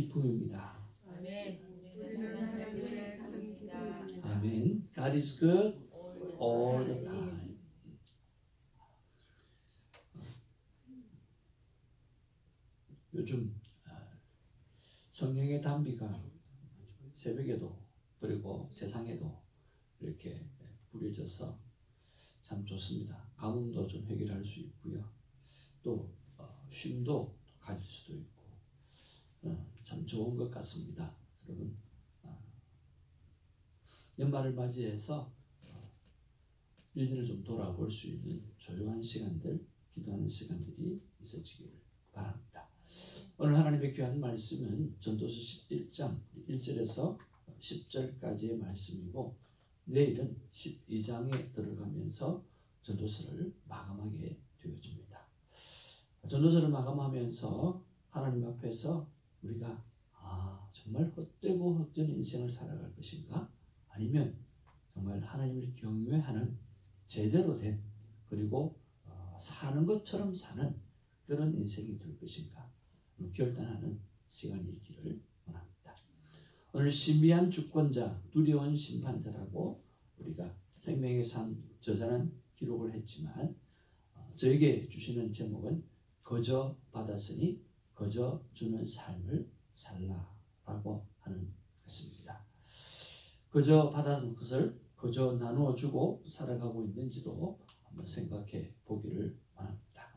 기쁨입니다. 아멘. 아멘. God is good all the time. 요즘 성령의 단비가 새벽에도 그리고 세상에도 이렇게 뿌려져서 참 좋습니다. 가뭄도 좀 해결할 수 있고요. 또 쉼도 가질 수도 있고 참 좋은 것 같습니다. 여러분 연말을 맞이해서 1년을 좀 돌아볼 수 있는 조용한 시간들, 기도하는 시간들이 있어지기를 바랍니다. 오늘 하나님의 귀한 말씀은 전도서 11장 1절에서 10절까지의 말씀이고 내일은 12장에 들어가면서 전도서를 마감하게 되어집니다. 전도서를 마감하면서 하나님 앞에서 우리가 정말 헛되고 헛된 인생을 살아갈 것인가? 아니면 정말 하나님을 경외하는 제대로 된 그리고 사는 것처럼 사는 그런 인생이 될 것인가? 결단하는 시간이 있기를 원합니다. 오늘 신비한 주권자, 두려운 심판자라고 우리가 생명의 산 저자는 기록을 했지만 저에게 주시는 제목은 거저 받았으니 거저 주는 삶을 살라라고 하는 것입니다. 거저 받은 것을 거저 나누어 주고 살아가고 있는지도 한번 생각해 보기를 원합니다.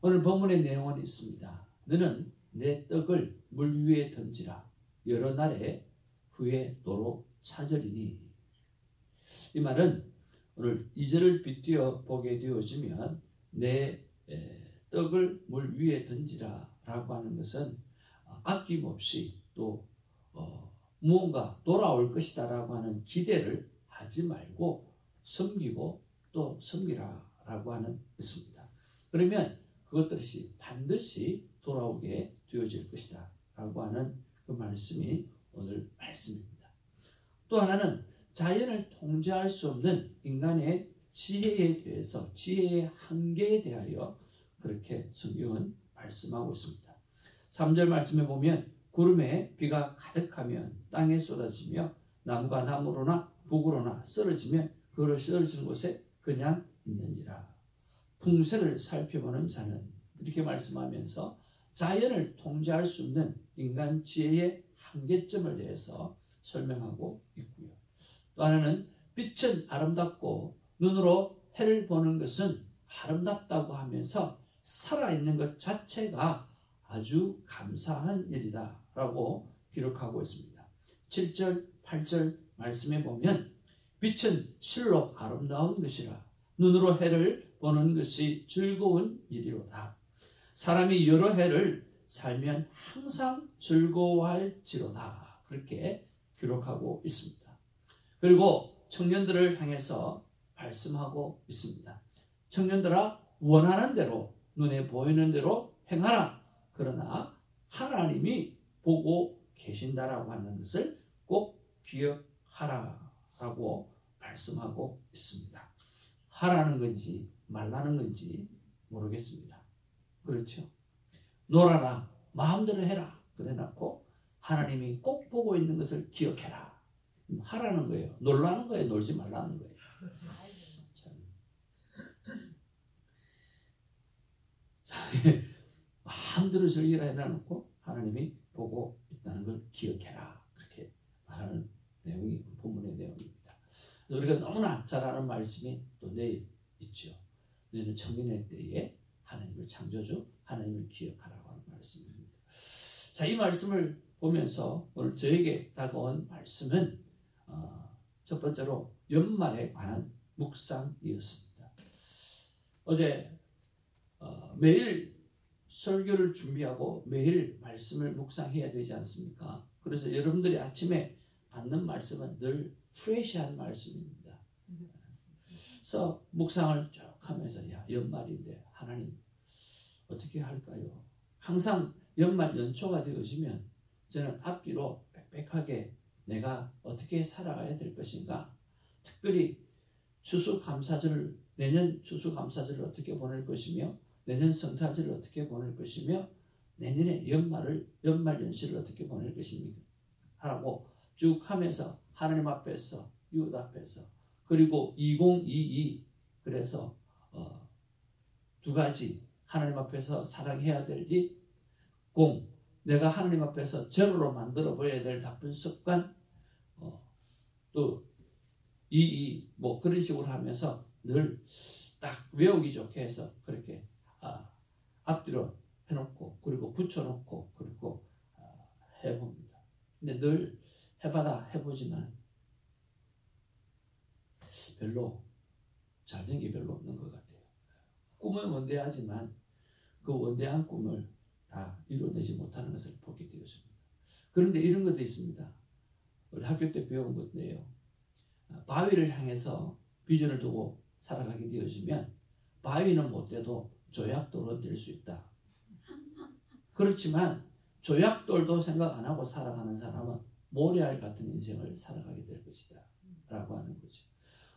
오늘 본문의 내용은 있습니다. 너는 내 떡을 물 위에 던지라. 여러 날에 후에 도로 찾으리니. 이 말은 오늘 2절을 빗대어 보게 되어지면 내 떡을 물 위에 던지라 라고 하는 것은 아낌없이 또 무언가 돌아올 것이다 라고 하는 기대를 하지 말고 섬기고 또 섬기라 라고 하는 것입니다. 그러면 그것들이 반드시 돌아오게 되어질 것이다 라고 하는 그 말씀이 오늘 말씀입니다. 또 하나는 자연을 통제할 수 없는 인간의 지혜에 대해서 지혜의 한계에 대하여 그렇게 성경은 말씀하고 있습니다. 3절 말씀에 보면 구름에 비가 가득하면 땅에 쏟아지며 나무가 나무로나 북으로나 쓰러지면 그를 쓰러지는 곳에 그냥 있느니라. 풍세를 살펴보는 자는 이렇게 말씀하면서 자연을 통제할 수 없는 인간 지혜의 한계점을 대해서 설명하고 있고요. 또 하나는 빛은 아름답고 눈으로 해를 보는 것은 아름답다고 하면서 살아있는 것 자체가 아주 감사한 일이다 라고 기록하고 있습니다. 7절 8절 말씀에 보면 빛은 실로 아름다운 것이라 눈으로 해를 보는 것이 즐거운 일이로다. 사람이 여러 해를 살면 항상 즐거워할지로다. 그렇게 기록하고 있습니다. 그리고 청년들을 향해서 말씀하고 있습니다. 청년들아 원하는 대로 눈에 보이는 대로 행하라. 그러나 하나님이 보고 계신다라고 하는 것을 꼭 기억하라 라고 말씀하고 있습니다. 하라는 건지 말라는 건지 모르겠습니다. 그렇죠? 놀아라, 마음대로 해라 그래놓고 하나님이 꼭 보고 있는 것을 기억해라. 하라는 거예요. 놀라는 거예요. 놀지 말라는 거예요. 마음대로 즐기라 해놓고 하나님이 보고 있다는 걸 기억해라. 그렇게 말하는 내용이 본문의 내용입니다. 우리가 너무나 잘 아는 말씀이 또 내일 있죠. 너희는 청년의 때에 하나님을 창조주 하나님을 기억하라고 하는 말씀입니다. 자, 이 말씀을 보면서 오늘 저에게 다가온 말씀은 첫 번째로 연말에 관한 묵상이었습니다. 어제 매일 설교를 준비하고 매일 말씀을 묵상해야 되지 않습니까? 그래서 여러분들이 아침에 받는 말씀은 늘 프레시한 말씀입니다. 그래서 묵상을 쭉 하면서 연말인데 하나님 어떻게 할까요? 항상 연말 연초가 되어지면 저는 앞뒤로 빽빽하게 내가 어떻게 살아가야 될 것인가, 특별히 추수감사절을 내년 추수감사절을 어떻게 보낼 것이며 내년 성탄절을 어떻게 보낼 것이며 내년에 연말 연시를 어떻게 보낼 것입니까? 하라고 쭉 하면서 하나님 앞에서, 이웃 앞에서, 그리고 2022, 그래서 두 가지 하나님 앞에서 사랑해야 될 일, 내가 하나님 앞에서 절호로 만들어 보여야 될 나쁜 습관, 또 뭐 그런 식으로 하면서 늘 딱 외우기 좋게 해서 그렇게 앞뒤로 해놓고, 그리고 붙여놓고, 그리고 해봅니다. 근데 늘 해보지만 별로 잘 된 게 별로 없는 것 같아요. 꿈은 원대하지만 그 원대한 꿈을 다 이루어내지 못하는 것을 보게 되었습니다. 그런데 이런 것도 있습니다. 우리 학교 때 배운 건데요. 바위를 향해서 비전을 두고 살아가게 되어지면 바위는 못 돼도 조약돌은 될 수 있다. 그렇지만 조약돌도 생각 안 하고 살아가는 사람은 모래알 같은 인생을 살아가게 될 것이다 라고 하는 거죠.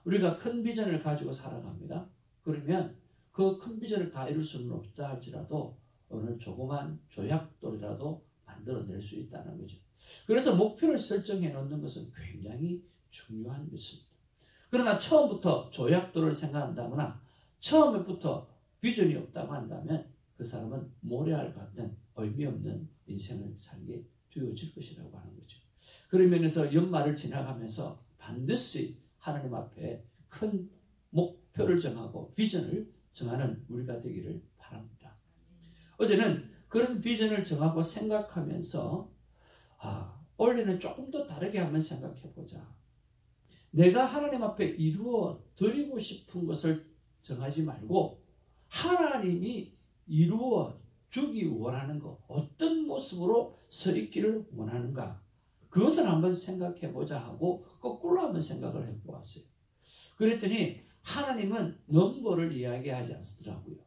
우리가 큰 비전을 가지고 살아갑니다. 그러면 그 큰 비전을 다 이룰 수는 없다 할지라도 오늘 조그만 조약돌이라도 만들어낼 수 있다는 거죠. 그래서 목표를 설정해 놓는 것은 굉장히 중요한 것입니다. 그러나 처음부터 조약돌을 생각한다거나 처음부터 비전이 없다고 한다면 그 사람은 모래알 같은 의미 없는 인생을 살게 되어질 것이라고 하는 거죠. 그런 면에서 연말을 지나가면서 반드시 하나님 앞에 큰 목표를 정하고 비전을 정하는 우리가 되기를 바랍니다. 어제는 그런 비전을 정하고 생각하면서 원래는 조금 더 다르게 한번 생각해 보자. 내가 하나님 앞에 이루어 드리고 싶은 것을 정하지 말고 하나님이 이루어 주기 원하는 것, 어떤 모습으로 서 있기를 원하는가, 그것을 한번 생각해 보자 하고 거꾸로 한번 생각을 해 보았어요. 그랬더니 하나님은 넘버를 이야기하지 않더라고요.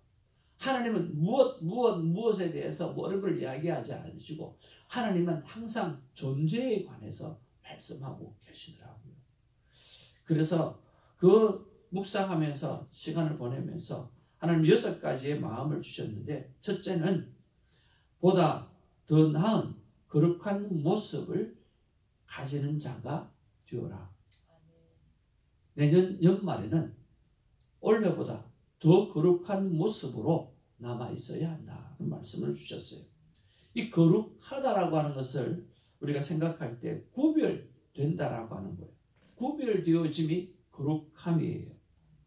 하나님은 무엇에 대해서 뭐를 이야기하지 않으시고 하나님은 항상 존재에 관해서 말씀하고 계시더라고요. 그래서 그 묵상하면서 시간을 보내면서 하나님 6가지의 마음을 주셨는데, 첫째는 보다 더 나은 거룩한 모습을 가지는 자가 되어라. 내년 연말에는 올해보다 더 거룩한 모습으로 남아 있어야 한다는 말씀을 주셨어요. 이 거룩하다라고 하는 것을 우리가 생각할 때 구별된다라고 하는 거예요. 구별되어짐이 거룩함이에요.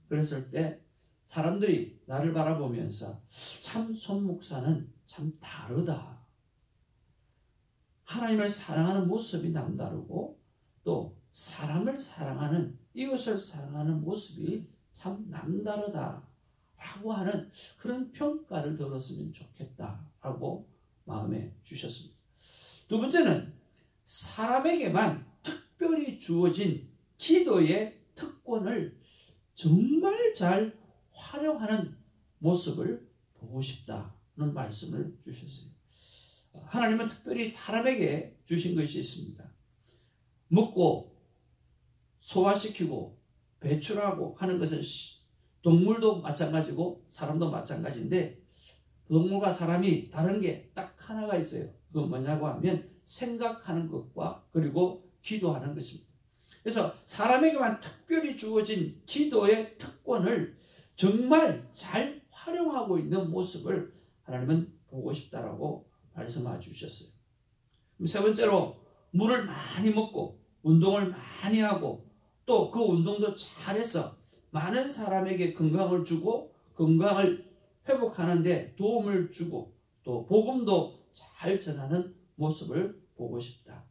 그랬을 때 사람들이 나를 바라보면서 참 손 목사는 참 다르다. 하나님을 사랑하는 모습이 남다르고 또 사람을 사랑하는, 이웃을 사랑하는 모습이 참 남다르다 라고 하는 그런 평가를 들었으면 좋겠다라고 마음에 주셨습니다. 두 번째는 사람에게만 특별히 주어진 기도의 특권을 정말 잘 활용하는 모습을 보고 싶다는 말씀을 주셨어요. 하나님은 특별히 사람에게 주신 것이 있습니다. 먹고 소화시키고 배출하고 하는 것은 동물도 마찬가지고 사람도 마찬가지인데, 동물과 사람이 다른 게 딱 하나가 있어요. 그건 뭐냐고 하면 생각하는 것과 그리고 기도하는 것입니다. 그래서 사람에게만 특별히 주어진 기도의 특권을 정말 잘 활용하고 있는 모습을 하나님은 보고 싶다라고 말씀해 주셨어요. 세 번째로 물을 많이 먹고 운동을 많이 하고 또 그 운동도 잘해서 많은 사람에게 건강을 주고 건강을 회복하는 데 도움을 주고 또 복음도 잘 전하는 모습을 보고 싶다.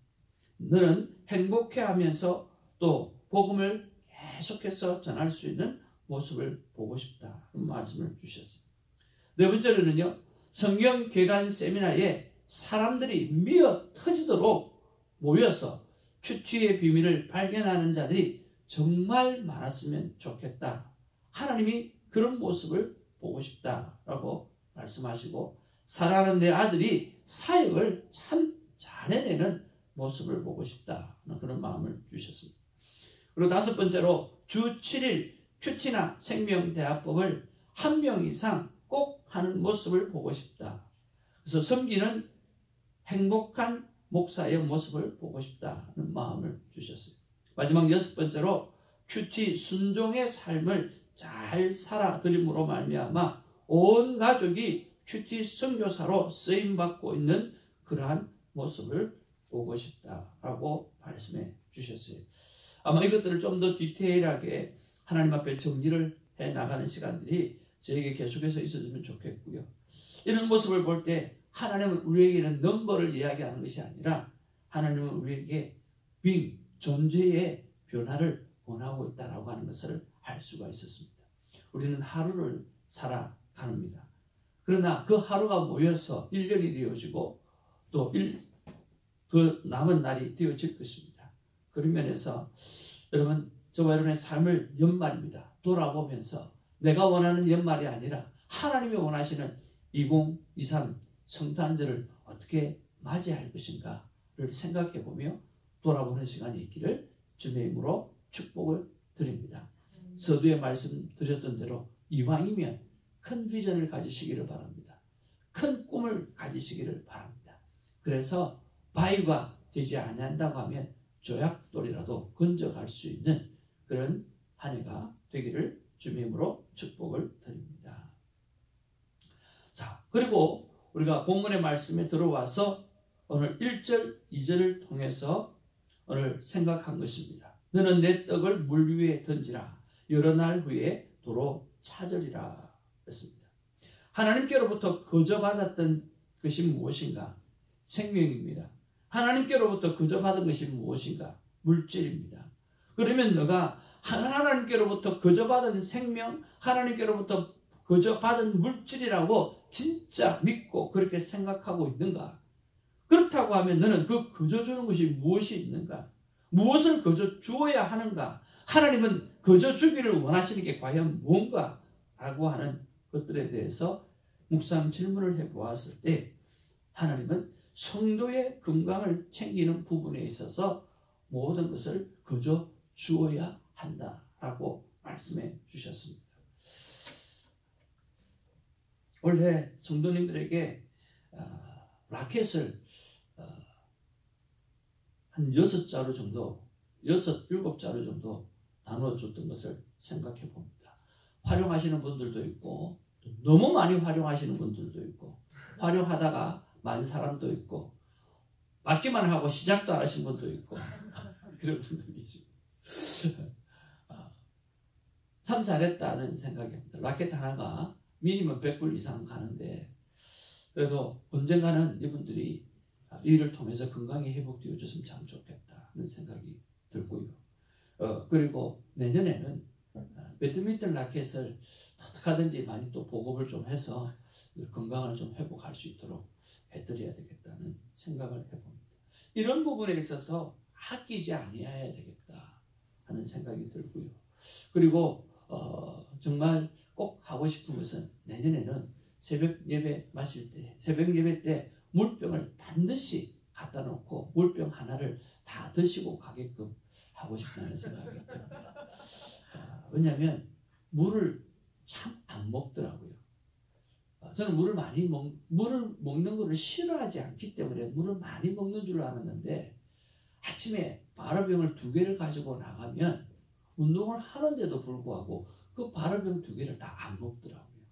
너는 행복해하면서 또 복음을 계속해서 전할 수 있는 모습을 보고 싶다. 그런 말씀을 주셨어요. 네 번째로는요, 성경 개관 세미나에 사람들이 미어 터지도록 모여서 큐티의 비밀을 발견하는 자들이 정말 많았으면 좋겠다. 하나님이 그런 모습을 보고 싶다라고 말씀하시고, 사랑하는 내 아들이 사역을 참 잘해내는 모습을 보고 싶다. 그런 마음을 주셨습니다. 그리고 다섯 번째로 주 7일 큐티나 생명대화법을 한 명 이상 꼭 하는 모습을 보고 싶다. 그래서 섬기는 행복한 목사의 모습을 보고 싶다는 마음을 주셨어요. 마지막 6번째로 큐티 순종의 삶을 잘 살아드림으로 말미암아 온 가족이 큐티 선교사로 쓰임받고 있는 그러한 모습을 보고 싶다라고 말씀해 주셨어요. 아마 이것들을 좀 더 디테일하게 하나님 앞에 정리를 해 나가는 시간들이 저에게 계속해서 있어지면 좋겠고요. 이런 모습을 볼 때 하나님은 우리에게는 넘버를 이야기하는 것이 아니라 하나님은 우리에게 존재의 변화를 원하고 있다라고 하는 것을 알 수가 있었습니다. 우리는 하루를 살아갑니다. 그러나 그 하루가 모여서 1년이 되어지고 또 그 남은 날이 되어질 것입니다. 그런 면에서 여러분, 저와 여러분의 삶을 연말입니다. 돌아보면서 내가 원하는 연말이 아니라 하나님이 원하시는 2023 성탄절을 어떻게 맞이할 것인가를 생각해 보며 돌아보는 시간이 있기를 주님의 이름으로 축복을 드립니다. 서두에 말씀드렸던 대로 이왕이면 큰 비전을 가지시기를 바랍니다. 큰 꿈을 가지시기를 바랍니다. 그래서 바위가 되지 아니한다고 하면 조약돌이라도 건져갈 수 있는 그런 한 해가 되기를 주님의 이름으로 축복을 드립니다. 자, 그리고 우리가 본문의 말씀에 들어와서 오늘 1절, 2절을 통해서 오늘 생각한 것입니다. 너는 내 떡을 물 위에 던지라. 여러 날 후에 도로 찾으리라 했습니다. 하나님께로부터 거저받았던 것이 무엇인가? 생명입니다. 하나님께로부터 거저받은 것이 무엇인가? 물질입니다. 그러면 너가 하나님께로부터 거저받은 생명, 하나님께로부터 거저받은 물질이라고 진짜 믿고 그렇게 생각하고 있는가? 그렇다고 하면 너는 그 거저주는 것이 무엇이 있는가? 무엇을 거저 주어야 하는가? 하나님은 거저 주기를 원하시는 게 과연 뭔가? 라고 하는 것들에 대해서 묵상 질문을 해보았을 때 하나님은 성도의 건강을 챙기는 부분에 있어서 모든 것을 거저 주어야 한다라고 말씀해 주셨습니다. 올해 성도님들에게 라켓을 한 6자루 정도, 7자루 정도 나눠줬던 것을 생각해 봅니다. 활용하시는 분들도 있고 너무 많이 활용하시는 분들도 있고 활용하다가 만 사람도 있고 받기만 하고 시작도 안 하신 분도 있고 그런 분도 계시고 참 잘했다는 생각이 듭니다. 라켓 하나가 미니멈 100불 이상 가는데 그래도 언젠가는 이분들이 이를 통해서 건강이 회복되어졌으면 참 좋겠다는 생각이 들고요. 그리고 내년에는 배드민턴 라켓을 어떻게 하든지 많이 또 보급을 좀 해서 건강을 좀 회복할 수 있도록 해드려야 되겠다는 생각을 해봅니다. 이런 부분에 있어서 아끼지 아니해야 되겠다 하는 생각이 들고요. 그리고 정말 꼭 하고 싶은 것은 내년에는 새벽 예배 마실 때, 새벽 예배 때 물병을 반드시 갖다 놓고 물병 하나를 다 드시고 가게끔 하고 싶다는 생각이 듭니다. 왜냐하면 물을 참 안 먹더라고요. 저는 물을 먹는 것을 싫어하지 않기 때문에 물을 많이 먹는 줄 알았는데 아침에 바라병을 2개를 가지고 나가면 운동을 하는데도 불구하고 그 바라병 2개를 다 안 먹더라고요.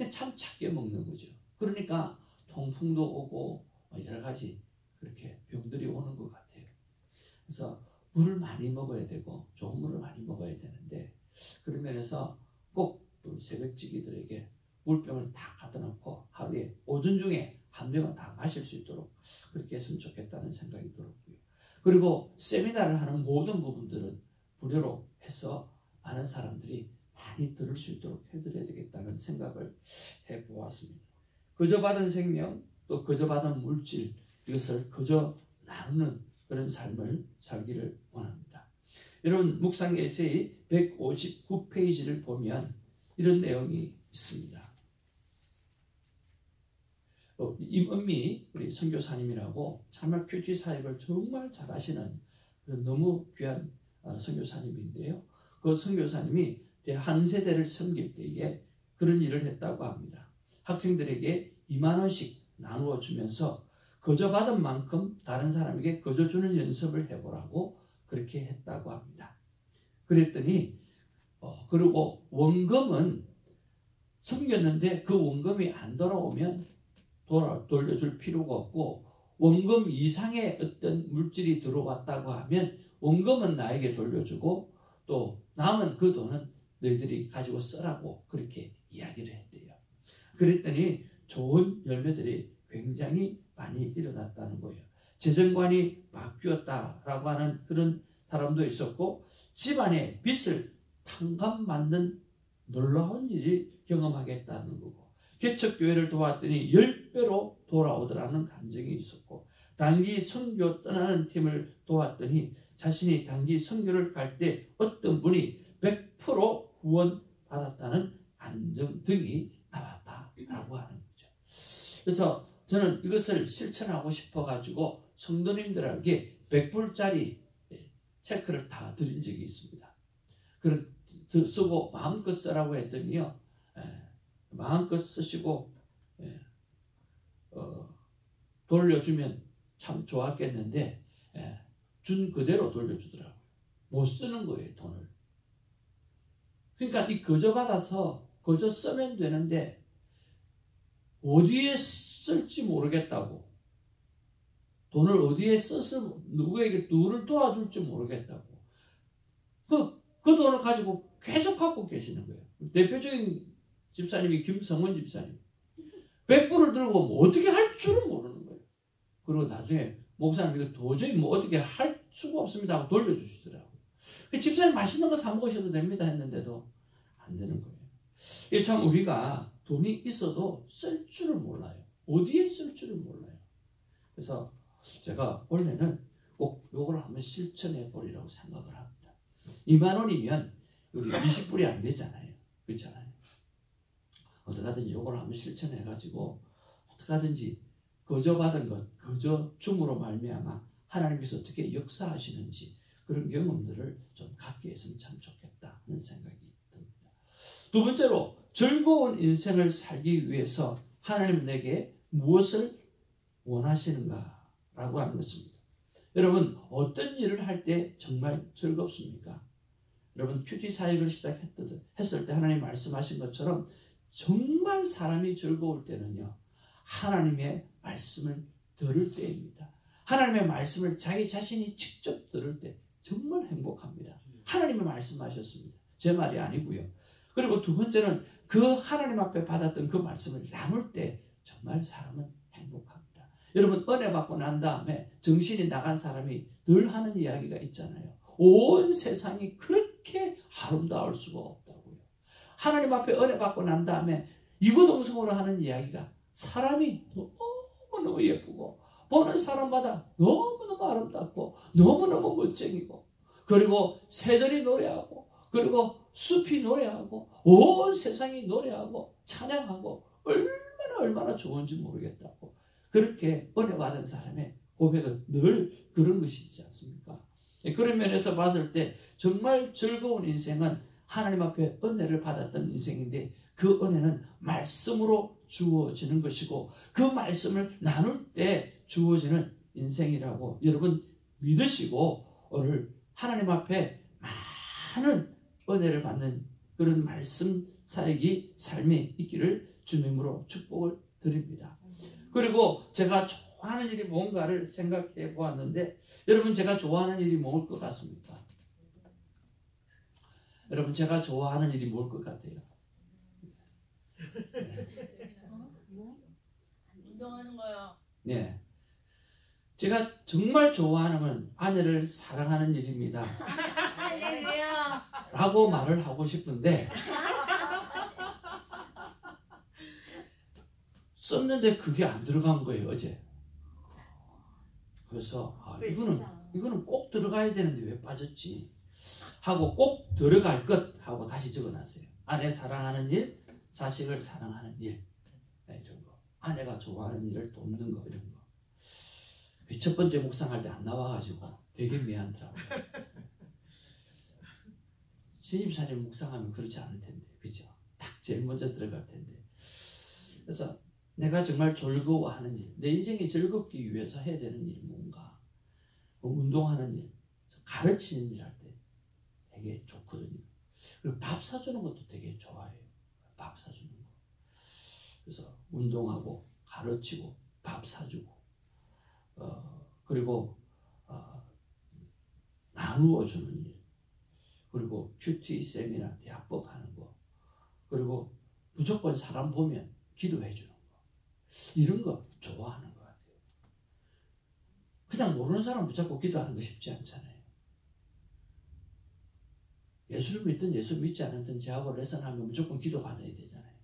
참 작게 먹는 거죠. 그러니까 통풍도 오고 여러 가지 그렇게 병들이 오는 것 같아요. 그래서 물을 많이 먹어야 되고 좋은 물을 많이 먹어야 되는데 그런 면에서 꼭 우리 새벽지기들에게 물병을 다 갖다 놓고 하루에 오전 중에 한 병은 다 마실 수 있도록 그렇게 했으면 좋겠다는 생각이 들었고요. 그리고 세미나를 하는 모든 부분들은 무료로 해서 많은 사람들이 많이 들을 수 있도록 해드려야 되겠다는 생각을 해보았습니다. 거저 받은 생명 또 거저 받은 물질 이것을 거저 나누는 그런 삶을 살기를 원합니다. 여러분 묵상 에세이 159페이지를 보면 이런 내용이 있습니다. 임은미 우리 선교사님이라고 정말 큐티 사역을 정말 잘하시는 너무 귀한 선교사님인데요. 그 선교사님이 한 세대를 섬길 때에 그런 일을 했다고 합니다. 학생들에게 2만 원씩 나누어 주면서 거저 받은 만큼 다른 사람에게 거저 주는 연습을 해보라고 그렇게 했다고 합니다. 그랬더니 그리고 원금은 섬겼는데 그 원금이 안 돌아오면 돌려줄 필요가 없고, 원금 이상의 어떤 물질이 들어왔다고 하면 원금은 나에게 돌려주고 또 남은 그 돈은 너희들이 가지고 쓰라고 그렇게 이야기를 했대요. 그랬더니 좋은 열매들이 굉장히 많이 일어났다는 거예요. 재정관이 바뀌었다라고 하는 그런 사람도 있었고, 집안에 빚을 탕감받는 놀라운 일이 경험하겠다는 거고, 개척교회를 도왔더니 10배로 돌아오더라는 간증이 있었고, 단기 선교 떠나는 팀을 도왔더니 자신이 단기 선교를 갈 때 어떤 분이 100% 후원받았다는 간증 등이 나왔다라고 하는 거죠. 그래서 저는 이것을 실천하고 싶어가지고 성도님들에게 100불짜리 체크를 다 드린 적이 있습니다. 그런 쓰고 마음껏 쓰라고 했더니요, 마음껏 쓰시고 돌려주면 참 좋았겠는데 준 그대로 돌려주더라고요. 못 쓰는 거예요, 돈을. 그러니까 이 거저 받아서 거저 쓰면 되는데 어디에 쓸지 모르겠다고, 돈을 어디에 써서 누구를 도와줄지 모르겠다고, 그 돈을 가지고 계속 갖고 계시는 거예요. 대표적인 집사님이 김성원 집사님. 100불을 들고 뭐 어떻게 할 줄은 모르는 거예요. 그리고 나중에 목사님 이거 도저히 뭐 어떻게 할 수가 없습니다 하고 돌려주시더라고요. 그 집사님 맛있는 거 사 먹으셔도 됩니다 했는데도 안 되는 거예요. 이게 참 우리가 돈이 있어도 쓸 줄을 몰라요. 어디에 쓸 줄을 몰라요. 그래서 제가 원래는 꼭 요걸 한번 실천해 보리라고 생각을 합니다. 2만 원이면 우리 20불이 안 되잖아요. 그렇잖아요. 어떻게 하든지 요걸 한번 실천해 가지고 어떻게 하든지 거저 받은 것, 거저 줌으로 말미암아 하나님께서 어떻게 역사하시는지 그런 경험들을 좀 갖게 했으면 참 좋겠다 하는 생각이 듭니다. 두 번째로, 즐거운 인생을 살기 위해서 하나님 내게 무엇을 원하시는가라고 하는 것입니다. 여러분, 어떤 일을 할 때 정말 즐겁습니까? 여러분, 큐티 사역을 시작했을 때 하나님 말씀하신 것처럼 정말 사람이 즐거울 때는요, 하나님의 말씀을 들을 때입니다. 하나님의 말씀을 자기 자신이 직접 들을 때 정말 행복합니다. 하나님이 말씀하셨습니다. 제 말이 아니고요. 그리고 두 번째는 그 하나님 앞에 받았던 그 말씀을 나눌 때 정말 사람은 행복합니다. 여러분, 은혜 받고 난 다음에 정신이 나간 사람이 늘 하는 이야기가 있잖아요. 온 세상이 그렇게 아름다울 수가 없다고요. 하나님 앞에 은혜 받고 난 다음에 이구동성으로 하는 이야기가 사람이 너무너무 예쁘고 보는 사람마다 너무너무 아름답고 너무너무 멋쟁이고, 그리고 새들이 노래하고 그리고 숲이 노래하고 온 세상이 노래하고 찬양하고 얼마나 좋은지 모르겠다고, 그렇게 은혜 받은 사람의 고백은 늘 그런 것이지 않습니까? 그런 면에서 봤을 때 정말 즐거운 인생은 하나님 앞에 은혜를 받았던 인생인데, 그 은혜는 말씀으로 주어지는 것이고 그 말씀을 나눌 때 주어지는 인생이라고 여러분 믿으시고 오늘 하나님 앞에 많은 은혜를 받는 그런 말씀 사역이 삶에 있기를 주님으로 축복을 드립니다. 그리고 제가 좋아하는 일이 뭔가를 생각해 보았는데, 여러분, 제가 좋아하는 일이 뭘 것 같습니까? 여러분, 제가 좋아하는 일이 뭘 것 같아요? 운동하는 거요. 네. 제가 정말 좋아하는 건 아내를 사랑하는 일입니다. 라고 말을 하고 싶은데 썼는데 그게 안 들어간 거예요, 어제. 그래서 이거는 꼭 들어가야 되는데 왜 빠졌지? 하고 꼭 들어갈 것 하고 다시 적어놨어요. 아내 사랑하는 일, 자식을 사랑하는 일, 이런 거. 아내가 좋아하는 일을 돕는 거, 이런 거. 첫 번째 묵상할 때 안 나와가지고 되게 미안하더라고요. 신입사님 묵상하면 그렇지 않을 텐데, 그죠? 딱 제일 먼저 들어갈 텐데. 그래서 내가 정말 즐거워하는 일, 내 인생이 즐겁기 위해서 해야 되는 일이 뭔가, 뭐 운동하는 일, 가르치는 일 할 때 되게 좋거든요. 그리고 밥 사주는 것도 되게 좋아해요. 밥 사주는 거. 그래서 운동하고 가르치고 밥 사주고 그리고 나누어 주는 일, 그리고 큐티 세미나 대합법 하는 거, 그리고 무조건 사람 보면 기도해 주는 거, 이런 거 좋아하는 것 같아요. 그냥 모르는 사람 붙잡고 기도하는 거 쉽지 않잖아요. 예수를 믿든 예수 믿지 않든 제하고 레슨하면 무조건 기도 받아야 되잖아요.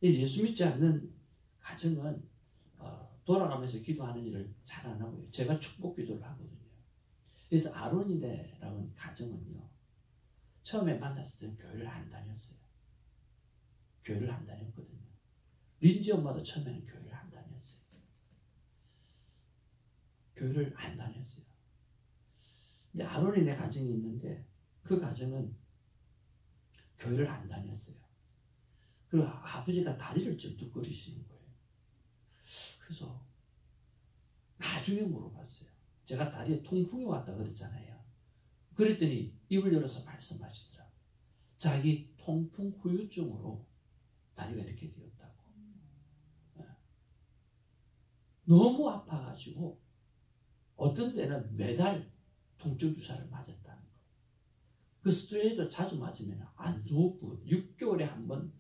예수 믿지 않는 가정은 돌아가면서 기도하는 일을 잘 안 하고요. 제가 축복 기도를 하거든요. 그래서 아론이네라는 가정은요, 처음에 만났을 때는 교회를 안 다녔어요. 교회를 안 다녔거든요. 린지 엄마도 처음에는 교회를 안 다녔어요. 교회를 안 다녔어요. 근데 아론이네 가정이 있는데 그 가정은 교회를 안 다녔어요. 그리고 아버지가 다리를 쩔뚝거리시는 거예요. 그래서 나중에 물어봤어요. 제가 다리에 통풍이 왔다 그랬잖아요. 그랬더니 입을 열어서 말씀하시더라고요. 자기 통풍 후유증으로 다리가 이렇게 되었다고. 너무 아파가지고 어떤 때는 매달 통증 주사를 맞았다는 거예요. 그 스테로이드 자주 맞으면 안 좋고 6개월에 한 번,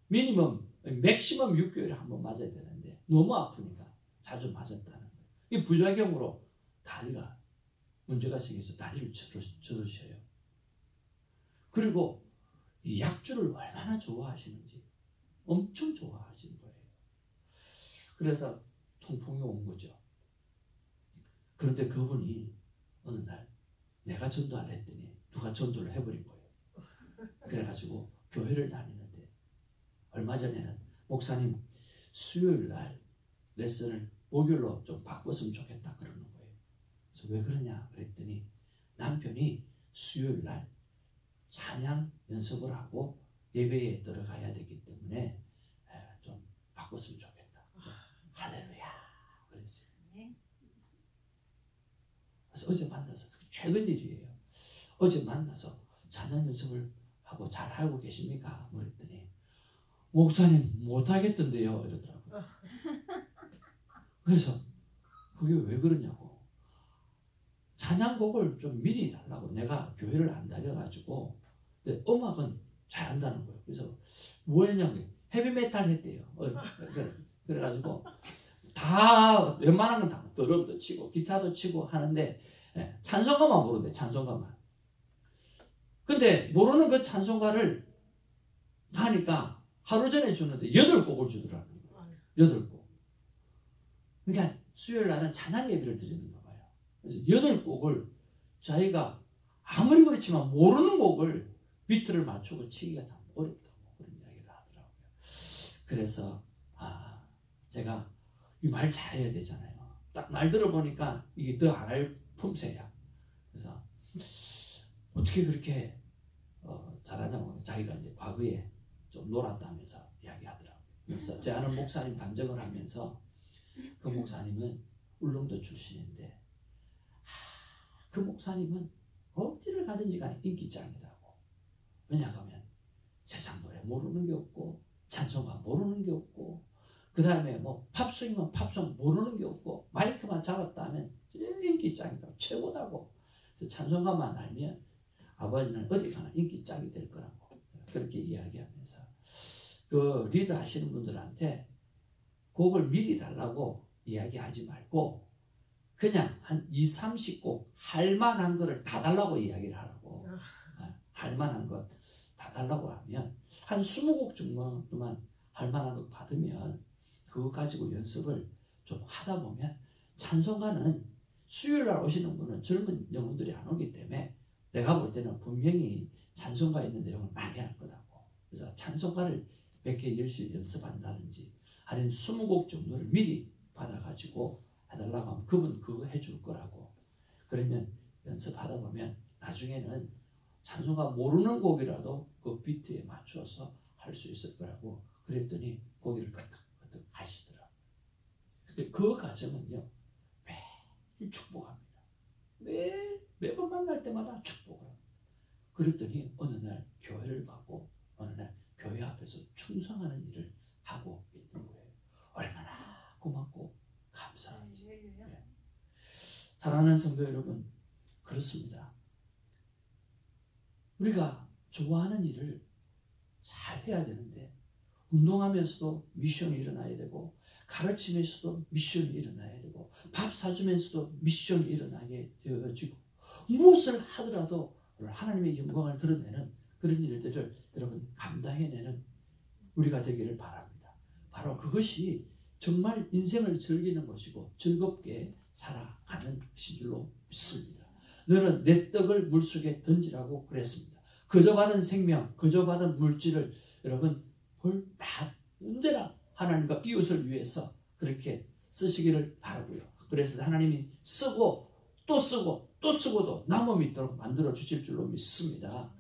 미니멈 맥시멈 6개월에 한 번 맞아야 되는데 너무 아프니까 자주 맞았다는 거예요. 이 부작용으로 다리가 문제가 생겨서 다리를 쳐드셔요. 그리고 이 약주를 얼마나 좋아하시는지 엄청 좋아하시는 거예요. 그래서 통풍이 온 거죠. 그런데 그분이 어느 날 내가 전도하려 했더니 누가 전도를 해버린 거예요. 그래가지고 교회를 다니는데 얼마 전에는 목사님 수요일 날 레슨을 목요일로 좀 바꿨으면 좋겠다 그러는 거예요. 그래서 왜 그러냐 그랬더니 남편이 수요일 날 찬양 연습을 하고 예배에 들어가야 되기 때문에 좀 바꿨으면 좋겠다. 할렐루야 그랬어요. 그래서 어제 만나서 최근 일이에요. 어제 만나서 찬양 연습을 하고 잘 하고 계십니까? 그랬더니 목사님 못하겠던데요 이러더라고요. 그래서 그게 왜 그러냐고, 찬양곡을 좀 미리 달라고. 내가 교회를 안 다녀가지고 근데 음악은 잘한다는 거예요. 그래서 뭐 했냐고, 헤비메탈 했대요. 그래가지고 다 웬만한 건 다 드럼도 치고 기타도 치고 하는데 찬송가만 모른대. 찬송가만. 근데 모르는 그 찬송가를 하니까 하루 전에 주는데 8곡을 주더라고요. 8곡. 그러니까 수요일 날은 찬양 예배를 드리는가 봐요. 그래서 8곡을 자기가 아무리 그렇지만 모르는 곡을 비트를 맞추고 치기가 참 어렵다고 그런 이야기를 하더라고요. 그래서 제가 이 말 잘해야 되잖아요. 딱 말 들어보니까 이게 더 안 할 품새야. 그래서 어떻게 그렇게 잘하냐고, 자기가 이제 과거에 좀 놀았다면서 이야기하더라고요. 그래서 제 아는 목사님 간증을 하면서 그 목사님은 울릉도 출신인데 그 목사님은 어디를 가든지 간에 인기짱이라고. 왜냐하면 세상 노래 모르는 게 없고 찬송가 모르는 게 없고 그 다음에 뭐 팝송이면 팝송 모르는 게 없고 마이크만 잡았다 하면 인기짱이다, 최고다고. 그래서 찬송가만 알면 아버지는 어디 가나 인기짱이 될 거라고 그렇게 이야기하면서 그 리더 하시는 분들한테 곡을 미리 달라고 이야기하지 말고 그냥 한 20-30곡 할만한 거를 다 달라고 이야기를 하라고. 할만한 것 다 달라고 하면 한 20곡 정도만 할만한 것 받으면 그거 가지고 연습을 좀 하다 보면, 찬송가는 수요일날 오시는 분은 젊은 영혼들이 안 오기 때문에 내가 볼 때는 분명히 찬송가 있는 내용을 많이 할 거라고. 그래서 찬송가를 몇 개 열심히 연습한다든지 아니면 20곡 정도를 미리 받아가지고 해달라고 하면 그분 그거 해줄 거라고. 그러면 연습하다 보면 나중에는 찬송가 모르는 곡이라도 그 비트에 맞춰서 할 수 있을 거라고. 그랬더니 고개를 끄덕끄덕 가시더라고요. 그 과정은요, 매일 축복합니다. 매번 만날 때마다 축복을 합니다. 그랬더니 어느 날 교회를 가고 어느 날 교회 앞에서 충성하는 일을 하고 있는 거예요. 얼마나 고맙고 감사한지. 네. 사랑하는 성도 여러분, 그렇습니다. 우리가 좋아하는 일을 잘 해야 되는데, 운동하면서도 미션이 일어나야 되고, 가르치면서도 미션이 일어나야 되고, 밥 사주면서도 미션이 일어나게 되어지고, 무엇을 하더라도 하나님의 영광을 드러내는 그런 일들을 여러분 감당해내는 우리가 되기를 바랍니다. 바로 그것이 정말 인생을 즐기는 것이고 즐겁게 살아가는 것인 줄로 믿습니다. 너는 내 떡을 물속에 던지라고 그랬습니다. 그저 받은 생명, 그저 받은 물질을 여러분 다 언제나 하나님과 이웃을 위해서 그렇게 쓰시기를 바라고요. 그래서 하나님이 쓰고 또 쓰고 또 쓰고도 남음이 있도록 만들어 주실 줄로 믿습니다.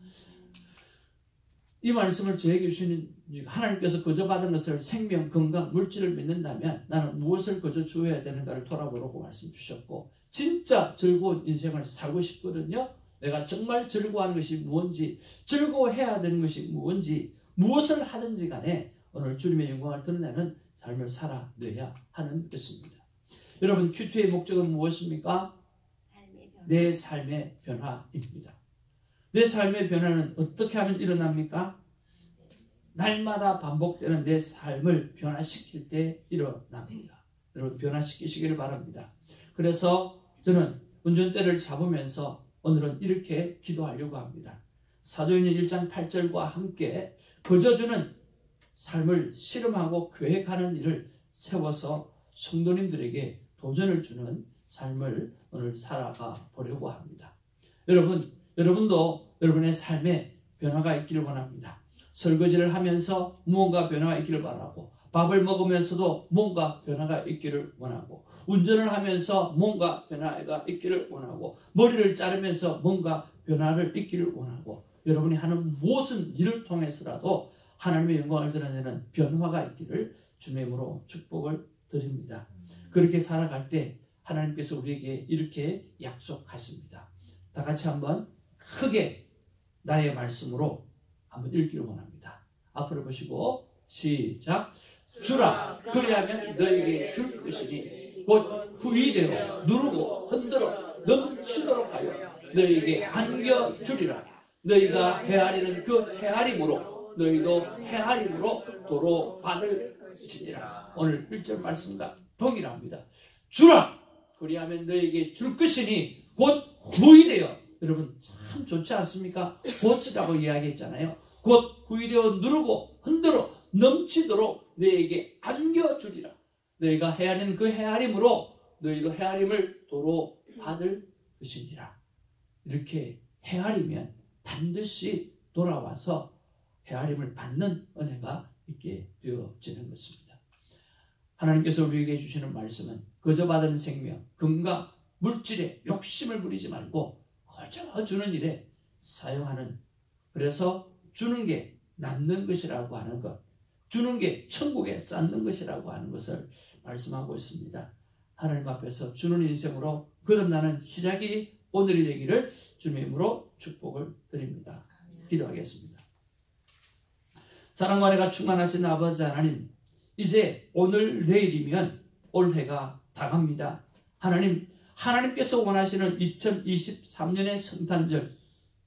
이 말씀을 저에게 주시는 하나님께서 거저 받은 것을 생명, 건강, 물질을 믿는다면 나는 무엇을 거저 주어야 되는가를 돌아보라고 말씀 주셨고, 진짜 즐거운 인생을 살고 싶거든요. 내가 정말 즐거워하는 것이 무엇인지, 즐거워해야 되는 것이 무엇인지, 무엇을 하든지 간에 오늘 주님의 영광을 드러내는 삶을 살아내야 하는 것입니다. 여러분, 큐티의 목적은 무엇입니까? 내 삶의 변화입니다. 내 삶의 변화는 어떻게 하면 일어납니까? 날마다 반복되는 내 삶을 변화시킬 때 일어납니다. 여러분, 변화시키시기를 바랍니다. 그래서 저는 운전대를 잡으면서 오늘은 이렇게 기도하려고 합니다. 사도행전 1장 8절과 함께 거저주는 삶을 실험하고 계획하는 일을 세워서 성도님들에게 도전을 주는 삶을 오늘 살아가 보려고 합니다. 여러분도 여러분의 삶에 변화가 있기를 원합니다. 설거지를 하면서 무언가 변화가 있기를 바라고, 밥을 먹으면서도 뭔가 변화가 있기를 원하고, 운전을 하면서 뭔가 변화가 있기를 원하고, 머리를 자르면서 뭔가 변화를 있기를 원하고, 여러분이 하는 모든 일을 통해서라도 하나님의 영광을 드러내는 변화가 있기를 주님의 이름으로 축복을 드립니다. 그렇게 살아갈 때 하나님께서 우리에게 이렇게 약속하십니다. 다 같이 한번 크게 나의 말씀으로 한번 읽기를 원합니다. 앞으로 보시고 시작. 주라, 그리하면 너에게 줄 것이니 곧 후이되어 누르고 흔들어 넘치도록 하여 너에게 안겨주리라. 너희가 헤아리는 그 헤아림으로 너희도 헤아림으로 도로 받을 것이니라. 오늘 1절 말씀과 동일합니다. 주라, 그리하면 너에게 줄 것이니 곧 후이되어. 여러분 참 좋지 않습니까? 곧이라고 이야기했잖아요. 곧 후이되어 누르고 흔들어 넘치도록 너에게 안겨주리라. 너희가 헤아리는 그 헤아림으로 너희도 헤아림을 도로 받을 것이니라. 이렇게 헤아리면 반드시 돌아와서 헤아림을 받는 은혜가 있게 되어지는 것입니다. 하나님께서 우리에게 주시는 말씀은 거저 받은 생명, 건강, 물질에 욕심을 부리지 말고 거저 주는 일에 사용하는, 그래서 주는 게 남는 것이라고 하는 것, 주는 게 천국에 쌓는 것이라고 하는 것을 말씀하고 있습니다. 하나님 앞에서 주는 인생으로 거듭나는 시작이 오늘이 되기를 주님의 이름으로 축복을 드립니다. 기도하겠습니다. 사랑과 은혜가 충만하신 아버지 하나님, 이제 오늘 내일이면 올해가 다갑니다. 하나님께서 원하시는 2023년의 성탄절,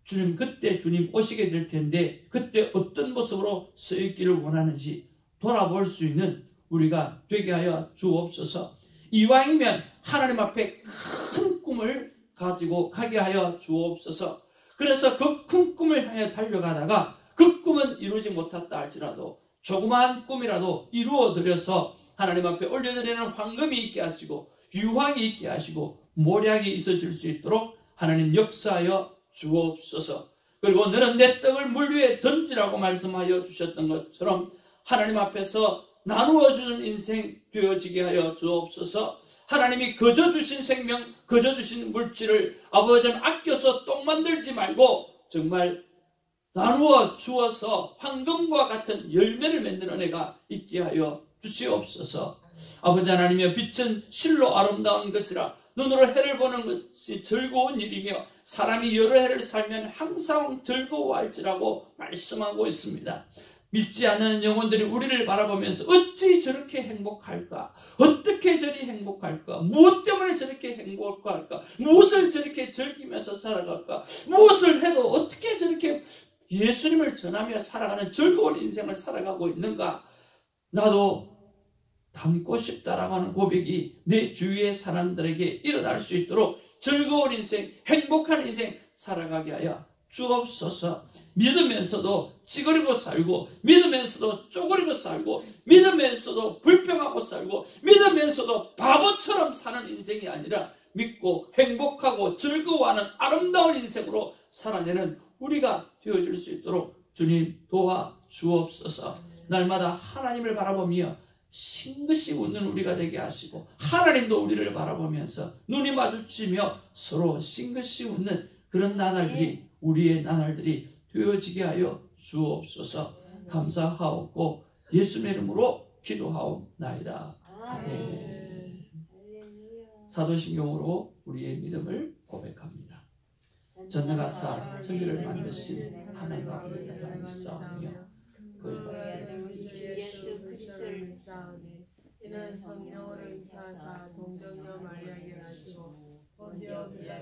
주님 그때 주님 오시게 될 텐데 그때 어떤 모습으로 서 있기를 원하는지 돌아볼 수 있는 우리가 되게 하여 주옵소서. 이왕이면 하나님 앞에 큰 꿈을 가지고 가게 하여 주옵소서. 그래서 그 큰 꿈을 향해 달려가다가 그 꿈은 이루지 못했다 할지라도 조그마한 꿈이라도 이루어드려서 하나님 앞에 올려드리는 황금이 있게 하시고 유황이 있게 하시고 모략이 있어질 수 있도록 하나님 역사하여 주옵소서. 그리고 너는 내 떡을 물 위에 던지라고 말씀하여 주셨던 것처럼 하나님 앞에서 나누어주는 인생 되어지게 하여 주옵소서. 하나님이 거저 주신 생명, 거저 주신 물질을 아버지는 아껴서 똥 만들지 말고 정말 나누어 주어서 황금과 같은 열매를 맺는 은혜가 있게 하여 주시옵소서. 아버지 하나님이여, 빛은 실로 아름다운 것이라 눈으로 해를 보는 것이 즐거운 일이며 사람이 여러 해를 살면 항상 즐거워할지라고 말씀하고 있습니다. 믿지 않는 영혼들이 우리를 바라보면서 어찌 저렇게 행복할까? 어떻게 저리 행복할까? 무엇 때문에 저렇게 행복할까? 무엇을 저렇게 즐기면서 살아갈까? 무엇을 해도 어떻게 저렇게 예수님을 전하며 살아가는 즐거운 인생을 살아가고 있는가? 나도 닮고 싶다라고 하는 고백이 내 주위의 사람들에게 일어날 수 있도록 즐거운 인생, 행복한 인생 살아가게 하여 주옵소서. 믿으면서도 찌그리고 살고, 믿으면서도 쪼그리고 살고, 믿으면서도 불평하고 살고, 믿으면서도 바보처럼 사는 인생이 아니라 믿고 행복하고 즐거워하는 아름다운 인생으로 살아내는 우리가 되어질 수 있도록 주님 도와 주옵소서. 날마다 하나님을 바라보며 싱긋이 웃는 우리가 되게 하시고, 하나님도 우리를 바라보면서 눈이 마주치며 서로 싱긋이 웃는 그런 나날들이, 우리의 나날들이 되어지게 하여 주옵소서. 감사하옵고 예수님의 이름으로 기도하옵나이다. 아멘. 사도신경으로 우리의 믿음을 고백합니다. 전능하사 천지를 만드신 하나님 앞에 감사하며 그의 예수 그리스도를 믿사오니 이는 성령으로 잉태하사 동정녀 마리아에게 나시고 본디오 빌라토